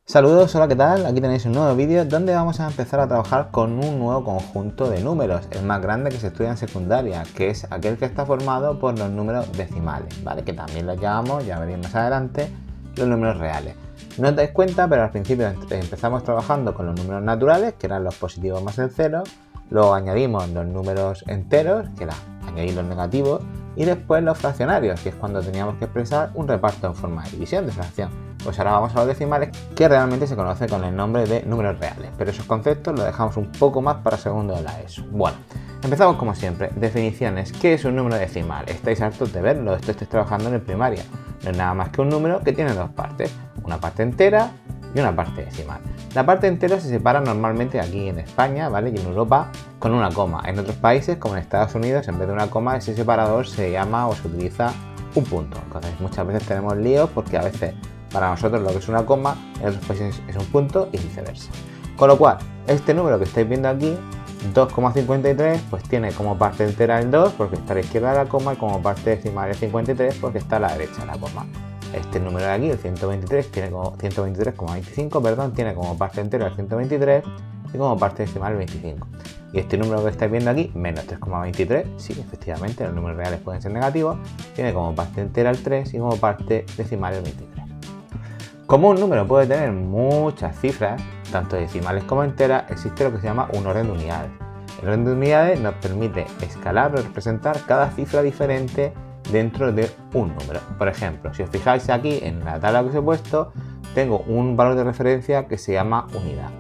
Saludos, hola, ¿qué tal? Aquí tenéis un nuevo vídeo donde vamos a empezar a trabajar con un nuevo conjunto de números, el más grande que se estudia en secundaria, que es aquel que está formado por los números decimales, ¿vale? Que también los llamamos, ya veréis más adelante, los números reales. No os dais cuenta, pero al principio empezamos trabajando con los números naturales, que eran los positivos más el cero, luego añadimos los números enteros, que era añadir los negativos, y después los fraccionarios, que es cuando teníamos que expresar un reparto en forma de división, de fracción. Pues ahora vamos a los decimales, que realmente se conoce con el nombre de números reales, pero esos conceptos los dejamos un poco más para segundo de la ESO. Bueno, empezamos como siempre. Definiciones. ¿Qué es un número decimal? Estáis hartos de verlo, esto estáis trabajando en primaria. No es nada más que un número que tiene dos partes, una parte entera y una parte decimal. La parte entera se separa normalmente aquí en España, ¿vale? Y en Europa con una coma. En otros países, como en Estados Unidos, en vez de una coma, ese separador se llama o se utiliza un punto. Entonces muchas veces tenemos líos porque a veces para nosotros lo que es una coma, en otros países es un punto y viceversa. Con lo cual, este número que estáis viendo aquí, 2,53, pues tiene como parte entera el 2 porque está a la izquierda de la coma y como parte decimal el 53 porque está a la derecha de la coma. Este número de aquí, el 123, tiene como 123,25, perdón, tiene como parte entera el 123 y como parte decimal el 25. Y este número que estáis viendo aquí, menos 3,23, sí, efectivamente, los números reales pueden ser negativos, tiene como parte entera el 3 y como parte decimal el 23. Como un número puede tener muchas cifras, tanto decimales como enteras, existe lo que se llama un orden de unidades. El orden de unidades nos permite escalar o representar cada cifra diferente dentro de un número. Por ejemplo, si os fijáis aquí en la tabla que os he puesto, tengo un valor de referencia que se llama unidad.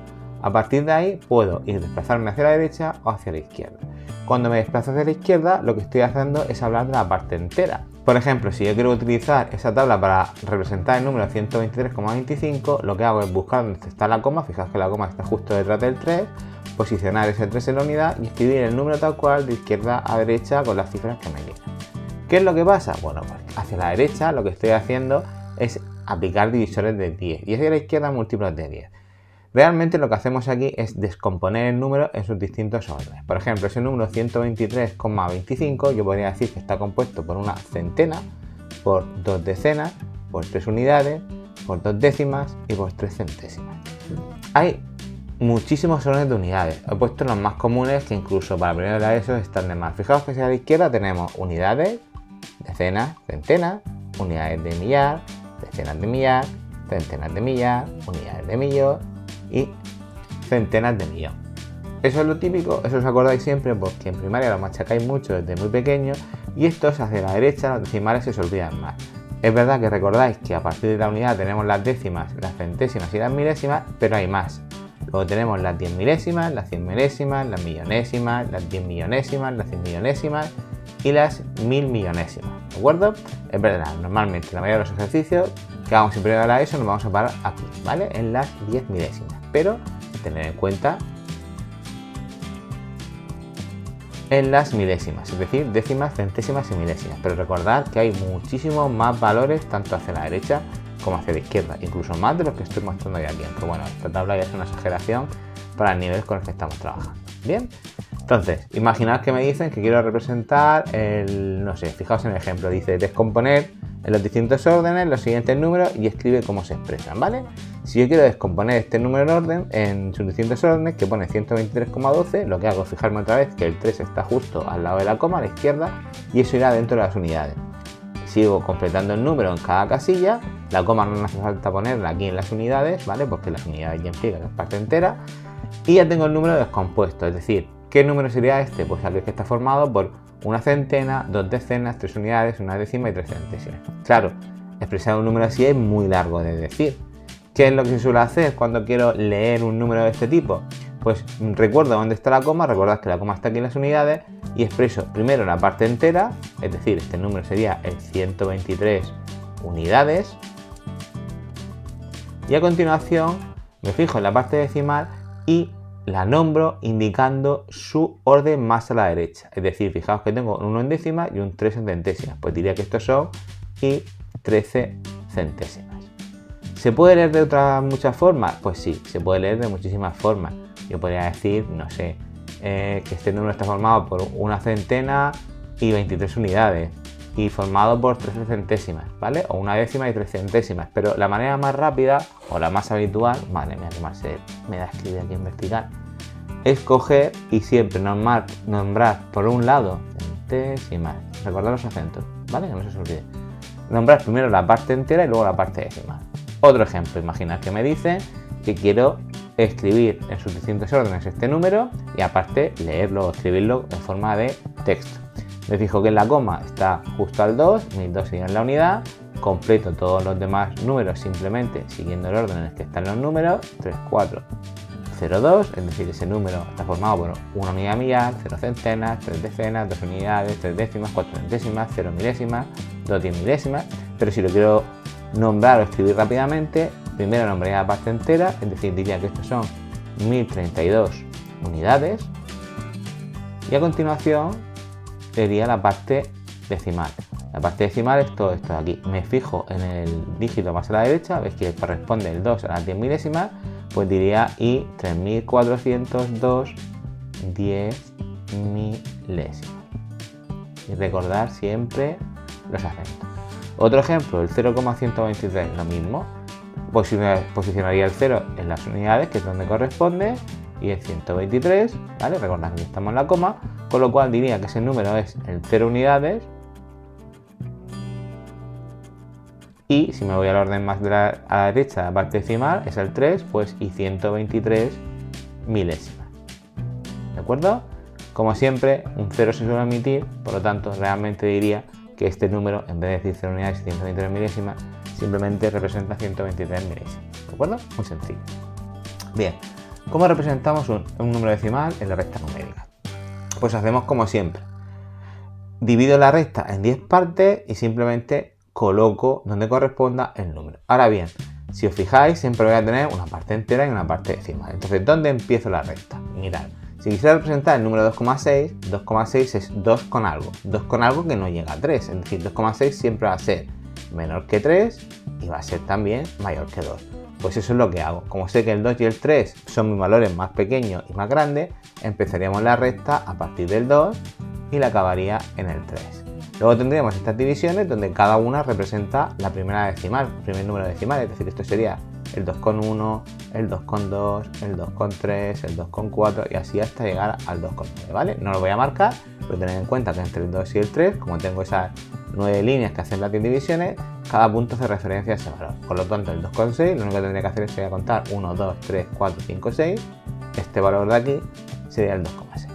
A partir de ahí puedo ir desplazarme hacia la derecha o hacia la izquierda. Cuando me desplazo hacia la izquierda, lo que estoy haciendo es hablar de la parte entera. Por ejemplo, si yo quiero utilizar esa tabla para representar el número 123,25, lo que hago es buscar donde está la coma, fijaos que la coma está justo detrás del 3, posicionar ese 3 en la unidad y escribir el número tal cual de izquierda a derecha con las cifras que me quieran. ¿Qué es lo que pasa? Bueno, pues hacia la derecha lo que estoy haciendo es aplicar divisores de 10 y hacia la izquierda múltiplos de 10. Realmente lo que hacemos aquí es descomponer el número en sus distintos órdenes. Por ejemplo, ese número 123,25 yo podría decir que está compuesto por una centena, por dos decenas, por 3 unidades, por 2 décimas y por 3 centésimas. Hay muchísimos órdenes de unidades. He puesto los más comunes que incluso para primero de la ESO están de más. Fijaos que hacia la izquierda tenemos unidades, decenas, centenas, unidades de millar, decenas de millar, centenas de millar, unidades de millón y centenas de millón. Eso es lo típico, eso os acordáis siempre porque en primaria lo machacáis mucho desde muy pequeño y estos hacia la derecha, los decimales se os olvidan más. Es verdad que recordáis que a partir de la unidad tenemos las décimas, las centésimas y las milésimas, pero hay más. Luego tenemos las 10 milésimas, las 100 milésimas, las millonésimas, las 10 millonésimas, las 100 millonésimas y las 1000 millonésimas, ¿de acuerdo? Es verdad, normalmente la mayoría de los ejercicios que hagamos en primero de la ESO nos vamos a parar aquí, ¿vale? En las 10 milésimas, pero tener en cuenta en las milésimas, es decir, décimas, centésimas y milésimas, pero recordad que hay muchísimos más valores tanto hacia la derecha como hacia la izquierda, incluso más de los que estoy mostrando ya aquí, aunque bueno, esta tabla ya es una exageración para el nivel con el que estamos trabajando. Bien, entonces, imaginad que me dicen que quiero representar el, no sé, fijaos en el ejemplo, dice descomponer en los distintos órdenes los siguientes números y escribe cómo se expresan, ¿vale? Si yo quiero descomponer este número en orden, en sus distintos órdenes, que pone 123,12, lo que hago es fijarme otra vez que el 3 está justo al lado de la coma, a la izquierda, y eso irá dentro de las unidades. Sigo completando el número en cada casilla, la coma no me hace falta ponerla aquí en las unidades, ¿vale? Porque las unidades ya implican que es parte entera, y ya tengo el número descompuesto, es decir, ¿qué número sería este? Pues aquel que está formado por una centena, 2 decenas, 3 unidades, una décima y 3 centésimas. Claro, expresar un número así es muy largo de decir. ¿Qué es lo que se suele hacer cuando quiero leer un número de este tipo? Pues recuerdo dónde está la coma, recordad que la coma está aquí en las unidades y expreso primero la parte entera, es decir, este número sería el 123 unidades y a continuación me fijo en la parte decimal y la nombro indicando su orden más a la derecha. Es decir, fijaos que tengo un 1 en décimas y un 3 en centésimas. Pues diría que estos son y 13 centésimas. ¿Se puede leer de otras muchas formas? Pues sí, se puede leer de muchísimas formas. Yo podría decir, no sé, que este número está formado por una centena y 23 unidades. y formado por 13 centésimas, ¿vale? O una décima y 3 centésimas. Pero la manera más rápida o la más habitual, madre mía, que más me da escribir aquí en vertical, es coger y siempre nombrar por un lado centésimas. Recordad los acentos, ¿vale? Que no se os olvide. Nombrar primero la parte entera y luego la parte decimal. Otro ejemplo, imaginad que me dice que quiero escribir en sus distintos órdenes este número y aparte leerlo o escribirlo en forma de texto. Me fijo que en la coma está justo al 2, mis 2 siguen la unidad, completo todos los demás números simplemente siguiendo el orden en el que están los números, 3, 4, 0, 2, es decir, ese número está formado por una unidad millar, 0 centenas, 3 decenas, 2 unidades, 3 décimas, 4 centésimas, 0 milésimas, 2 10 milésimas, pero si lo quiero nombrar o escribir rápidamente, primero nombraría la parte entera, es decir, diría que estos son 1032 unidades y a continuación sería la parte decimal. La parte decimal es todo esto de aquí. Me fijo en el dígito más a la derecha, veis que corresponde el 2 a las 10 milésimas, pues diría y 3402 10 milésimas. Y recordar siempre los acentos. Otro ejemplo, el 0,123, lo mismo. Posicionaría el 0 en las unidades, que es donde corresponde, y el 123, ¿vale? Recordad que estamos en la coma, con lo cual diría que ese número es el 0 unidades. Y si me voy al orden más a la derecha, la parte decimal, es el 3, pues y 123 milésimas. ¿De acuerdo? Como siempre, un 0 se suele omitir, por lo tanto, realmente diría que este número, en vez de decir 0 unidades y 123 milésimas, simplemente representa 123 milésimas. ¿De acuerdo? Muy sencillo. Bien, ¿cómo representamos un número decimal en la recta numérica? Pues hacemos como siempre. Divido la recta en 10 partes y simplemente coloco donde corresponda el número. Ahora bien, si os fijáis, siempre voy a tener una parte entera y una parte decimal. Entonces, ¿dónde empiezo la recta? Mirad, si quisiera representar el número 2,6, 2,6 es 2 con algo. 2 con algo que no llega a 3. Es decir, 2,6 siempre va a ser menor que 3 y va a ser también mayor que 2. Pues eso es lo que hago. Como sé que el 2 y el 3 son mis valores más pequeños y más grandes, empezaríamos la recta a partir del 2 y la acabaría en el 3. Luego tendríamos estas divisiones donde cada una representa la primera decimal, el primer número decimal, es decir, esto sería el 2,1, el 2,2, el 2,3, el 2,4 y así hasta llegar al 2,9, ¿vale? No lo voy a marcar, pero tened en cuenta que entre el 2 y el 3, como tengo esas 9 líneas que hacen las 10 divisiones, cada punto hace referencia a ese valor. Por lo tanto, el 2,6, lo único que tendría que hacer sería contar 1, 2, 3, 4, 5, 6. Este valor de aquí sería el 2,6.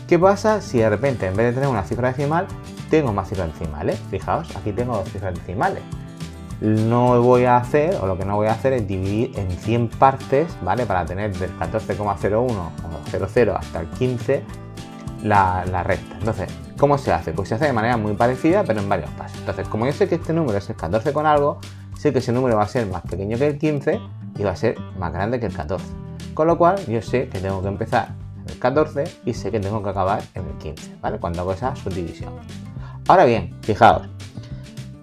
¿Qué pasa si de repente, en vez de tener una cifra decimal, tengo más cifras decimales? Fijaos, aquí tengo 2 cifras decimales. No voy a hacer, o lo que no voy a hacer es dividir en 100 partes, ¿vale? Para tener del 14,01 o 00 hasta el 15 la recta. Entonces, ¿cómo se hace? Pues se hace de manera muy parecida, pero en varios pasos. Entonces, como yo sé que este número es el 14 con algo, sé que ese número va a ser más pequeño que el 15 y va a ser más grande que el 14. Con lo cual, yo sé que tengo que empezar en el 14 y sé que tengo que acabar en el 15, ¿vale? Cuando hago esa subdivisión. Ahora bien, fijaos,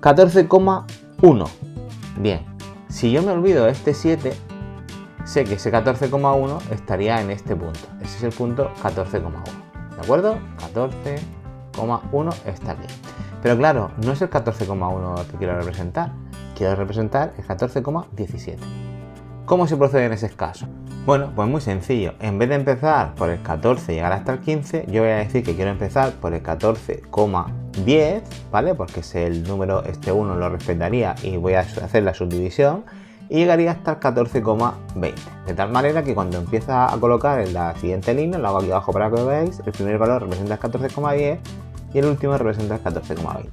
14,1. Bien, si yo me olvido de este 7, sé que ese 14,1 estaría en este punto. Ese es el punto 14,1. ¿De acuerdo? 14,1 está aquí. Pero claro, no es el 14,1 que quiero representar. Quiero representar el 14,17. ¿Cómo se procede en ese caso? Bueno, pues muy sencillo. En vez de empezar por el 14 y llegar hasta el 15, yo voy a decir que quiero empezar por el 14,10, ¿vale? Porque es el número, este 1 lo respetaría y voy a hacer la subdivisión y llegaría hasta el 14,20. De tal manera que cuando empieza a colocar en la siguiente línea, lo hago aquí abajo para que lo veáis, el primer valor representa el 14,10 y el último representa el 14,20.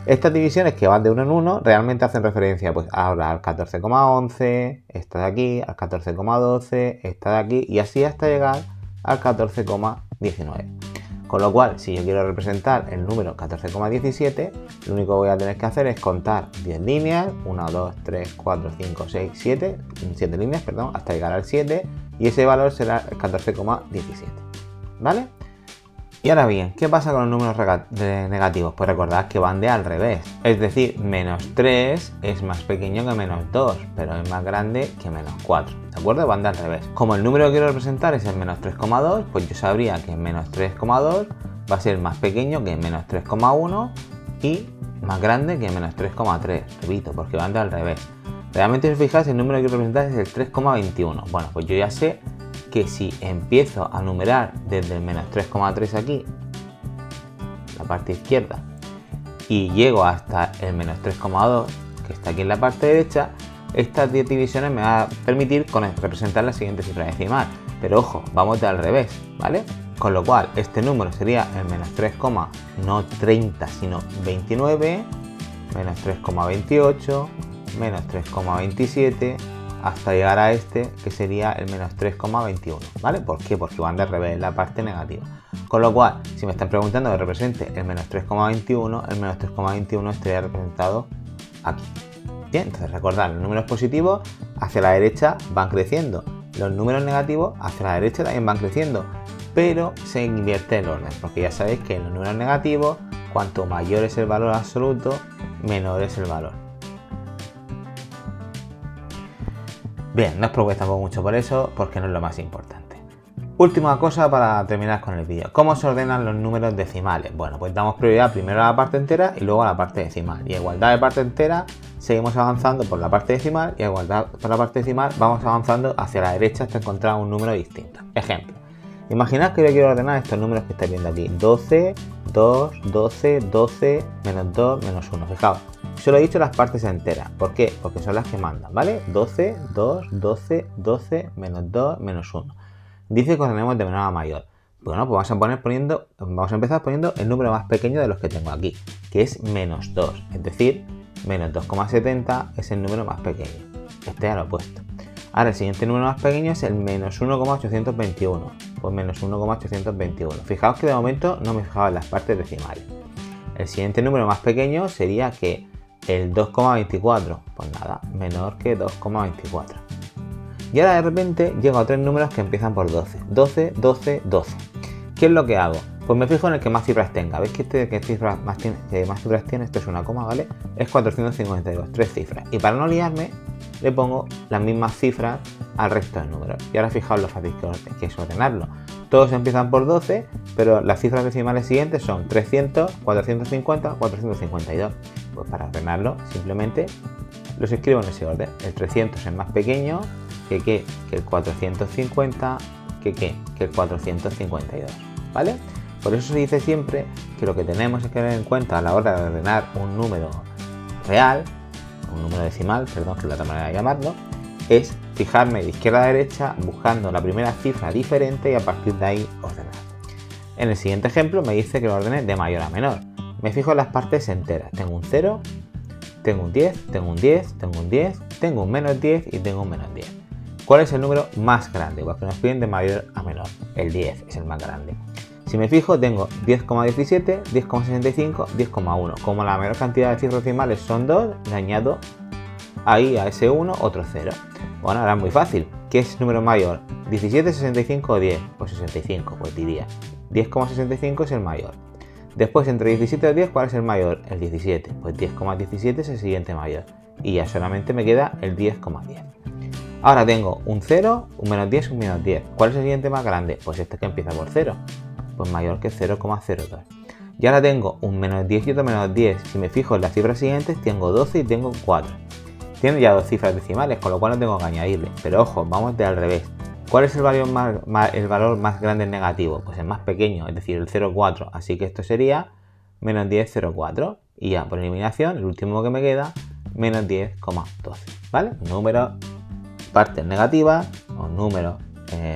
Estas divisiones que van de uno en uno realmente hacen referencia pues ahora al 14,11, esta de aquí, al 14,12, esta de aquí y así hasta llegar al 14,19. Con lo cual, si yo quiero representar el número 14,17, lo único que voy a tener que hacer es contar 10 líneas, 1, 2, 3, 4, 5, 6, 7 líneas, perdón, hasta llegar al 7 y ese valor será el 14,17, ¿vale? Y ahora bien, ¿qué pasa con los números negativos? Pues recordad que van de al revés. Es decir, menos 3 es más pequeño que menos 2, pero es más grande que menos 4. ¿De acuerdo? Van de al revés. Como el número que quiero representar es el menos 3,2, pues yo sabría que menos 3,2 va a ser más pequeño que menos 3,1 y más grande que menos 3,3, repito, porque van de al revés. Realmente, si os fijáis, el número que quiero representar es el 3,21. Bueno, pues yo ya sé que si empiezo a numerar desde el menos 3,3 aquí, la parte izquierda, y llego hasta el menos 3,2, que está aquí en la parte derecha, estas 10 divisiones me va a permitir representar la siguiente cifra decimal. Pero ojo, vamos de al revés, ¿vale? Con lo cual, este número sería el menos 3, no 30, sino 29, menos 3,28, menos 3,27, hasta llegar a este, que sería el menos 3,21, ¿vale? ¿Por qué? Porque van de al revés, la parte negativa. Con lo cual, si me están preguntando que represente el menos 3,21, el menos 3,21 estaría representado aquí. Bien, entonces recordad, los números positivos hacia la derecha van creciendo, los números negativos hacia la derecha también van creciendo, pero se invierte el orden, porque ya sabéis que en los números negativos, cuanto mayor es el valor absoluto, menor es el valor. Bien, no os preocupéis tampoco mucho por eso, porque no es lo más importante. Última cosa para terminar con el vídeo. ¿Cómo se ordenan los números decimales? Bueno, pues damos prioridad primero a la parte entera y luego a la parte decimal. Y a igualdad de parte entera seguimos avanzando por la parte decimal y a igualdad por la parte decimal vamos avanzando hacia la derecha hasta encontrar un número distinto. Ejemplo. Imaginad que yo quiero ordenar estos números que estáis viendo aquí. 12, 2, 12, 12, menos 2, menos 1. Fijaos, solo he dicho las partes enteras. ¿Por qué? Porque son las que mandan, ¿vale? 12, 2, 12, 12, menos 2, menos 1. Dice que ordenemos de menor a mayor. Bueno, pues vamos a empezar poniendo el número más pequeño de los que tengo aquí, que es menos 2. Es decir, menos 2,70 es el número más pequeño. Este ya lo he puesto. Ahora el siguiente número más pequeño es el menos 1,821. Pues menos 1,821. Fijaos que de momento no me fijaba en las partes decimales. El siguiente número más pequeño sería que el 2,24. Pues nada, menor que 2,24. Y ahora de repente llego a tres números que empiezan por 12. 12, 12, 12. ¿Qué es lo que hago? Pues me fijo en el que más cifras tenga. ¿Veis que este que más cifras tiene? Esto es una coma, ¿vale? Es 452, 3 cifras. Y para no liarme, le pongo las mismas cifras al resto de números. Y ahora fijaos lo fácil que es ordenarlo. Todos empiezan por 12, pero las cifras decimales siguientes son 300, 450, 452. Pues para ordenarlo, simplemente los escribo en ese orden. El 300 es el más pequeño, que el 450, que el 452, ¿vale? Por eso se dice siempre que lo que tenemos que tener en cuenta a la hora de ordenar un número real, un número decimal, perdón, que es la otra manera de llamarlo, es fijarme de izquierda a derecha buscando la primera cifra diferente y a partir de ahí ordenar. En el siguiente ejemplo me dice que lo ordene de mayor a menor. Me fijo en las partes enteras. Tengo un 0, tengo un 10, tengo un 10, tengo un 10, tengo un menos 10 y tengo un menos 10. ¿Cuál es el número más grande? Pues que nos piden de mayor a menor. El 10 es el más grande. Si me fijo, tengo 10,17, 10,65, 10,1. Como la mayor cantidad de cifras decimales son 2, le añado ahí a ese 1 otro 0. Bueno, ahora es muy fácil. ¿Qué es número mayor? ¿17, 65 o 10? Pues 65, pues diría 10,65 es el mayor. Después, entre 17 y 10, ¿cuál es el mayor? El 17. Pues 10,17 es el siguiente mayor. Y ya solamente me queda el 10,10. Ahora tengo un 0, un menos 10 y un menos 10. ¿Cuál es el siguiente más grande? Pues este que empieza por 0. Pues mayor que 0,02. Y ahora tengo un menos 10 y otro menos 10. Si me fijo en las cifras siguientes, tengo 12 y tengo 4. Tiene ya dos cifras decimales, con lo cual no tengo que añadirle. Pero ojo, vamos de al revés. ¿Cuál es el valor más grande en negativo? Pues el más pequeño, es decir, el 0,4. Así que esto sería menos 10, 0,4. Y ya por eliminación, el último que me queda, menos 10,12. ¿Vale? Números, partes negativas o números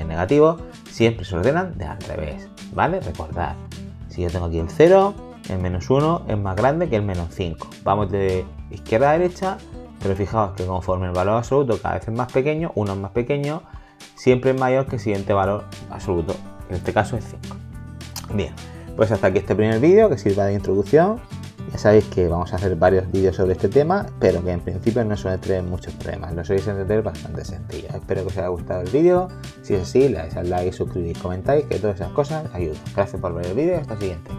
negativos siempre se ordenan de al revés. ¿Vale? Recordad, si yo tengo aquí el 0, el menos 1 es más grande que el menos 5. Vamos de izquierda a derecha, pero fijaos que conforme el valor absoluto cada vez es más pequeño, uno es más pequeño, siempre es mayor que el siguiente valor absoluto, en este caso es 5. Bien, pues hasta aquí este primer vídeo que sirva de introducción. Ya sabéis que vamos a hacer varios vídeos sobre este tema, pero que en principio no suele tener muchos problemas, lo sois entender bastante sencillo. Espero que os haya gustado el vídeo. Si es así, le dais al like, suscribís, comentáis, que todas esas cosas ayudan. Gracias por ver el vídeo y hasta el siguiente.